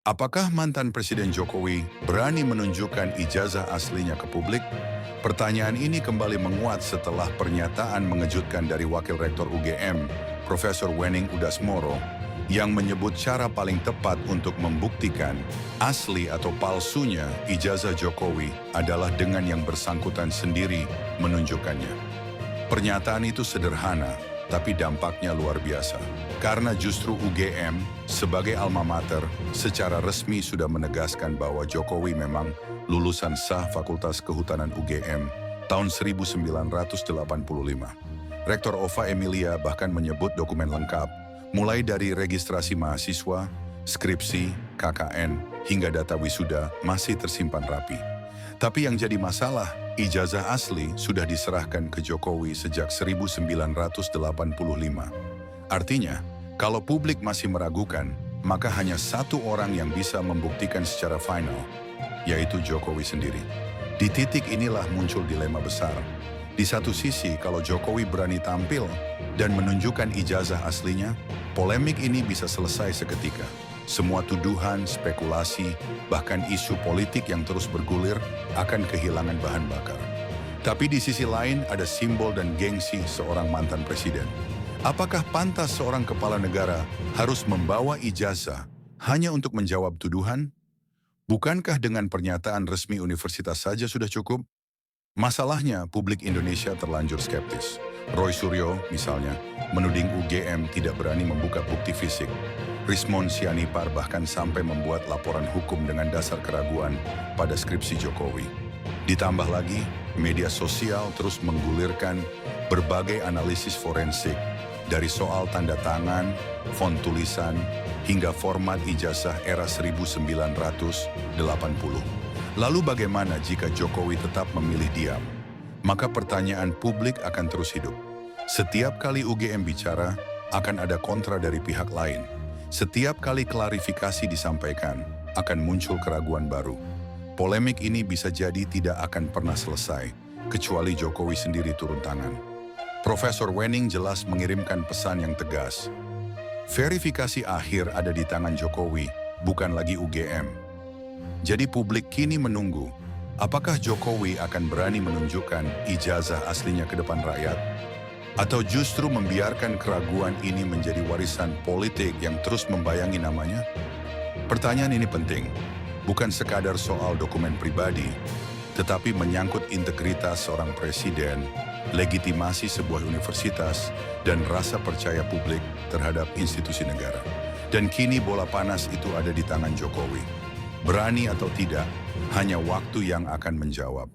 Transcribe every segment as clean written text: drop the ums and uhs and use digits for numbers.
Apakah mantan Presiden Jokowi berani menunjukkan ijazah aslinya ke publik? Pertanyaan ini kembali menguat setelah pernyataan mengejutkan dari Wakil Rektor UGM, Profesor Wening Udasmoro, yang menyebut cara paling tepat untuk membuktikan asli atau palsunya ijazah Jokowi adalah dengan yang bersangkutan sendiri menunjukkannya. Pernyataan itu sederhana, tapi dampaknya luar biasa. Karena justru UGM sebagai alma mater secara resmi sudah menegaskan bahwa Jokowi memang lulusan sah Fakultas Kehutanan UGM tahun 1985. Rektor Ova Emilia bahkan menyebut dokumen lengkap, mulai dari registrasi mahasiswa, skripsi, KKN, hingga data wisuda masih tersimpan rapi. Tapi yang jadi masalah, ijazah asli sudah diserahkan ke Jokowi sejak 1985. Artinya, kalau publik masih meragukan, maka hanya satu orang yang bisa membuktikan secara final, yaitu Jokowi sendiri. Di titik inilah muncul dilema besar. Di satu sisi, kalau Jokowi berani tampil dan menunjukkan ijazah aslinya, polemik ini bisa selesai seketika. Semua tuduhan, spekulasi, bahkan isu politik yang terus bergulir akan kehilangan bahan bakar. Tapi di sisi lain ada simbol dan gengsi seorang mantan presiden. Apakah pantas seorang kepala negara harus membawa ijazah hanya untuk menjawab tuduhan? Bukankah dengan pernyataan resmi universitas saja sudah cukup? Masalahnya, publik Indonesia terlanjur skeptis. Roy Suryo, misalnya, menuding UGM tidak berani membuka bukti fisik. Rismon Sianipar bahkan sampai membuat laporan hukum dengan dasar keraguan pada skripsi Jokowi. Ditambah lagi, media sosial terus menggulirkan berbagai analisis forensik, dari soal tanda tangan, font tulisan, hingga format ijazah era 1980. Lalu bagaimana jika Jokowi tetap memilih diam? Maka pertanyaan publik akan terus hidup. Setiap kali UGM bicara, akan ada kontra dari pihak lain. Setiap kali klarifikasi disampaikan, akan muncul keraguan baru. Polemik ini bisa jadi tidak akan pernah selesai, kecuali Jokowi sendiri turun tangan. Profesor Wening jelas mengirimkan pesan yang tegas. Verifikasi akhir ada di tangan Jokowi, bukan lagi UGM. Jadi publik kini menunggu, apakah Jokowi akan berani menunjukkan ijazah aslinya ke depan rakyat? Atau justru membiarkan keraguan ini menjadi warisan politik yang terus membayangi namanya? Pertanyaan ini penting, bukan sekadar soal dokumen pribadi, tetapi menyangkut integritas seorang presiden, legitimasi sebuah universitas, dan rasa percaya publik terhadap institusi negara. Dan kini bola panas itu ada di tangan Jokowi. Berani atau tidak, hanya waktu yang akan menjawab.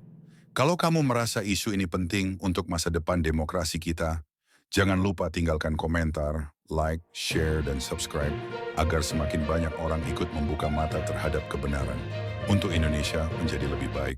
Kalau kamu merasa isu ini penting untuk masa depan demokrasi kita, jangan lupa tinggalkan komentar, like, share, dan subscribe agar semakin banyak orang ikut membuka mata terhadap kebenaran untuk Indonesia menjadi lebih baik.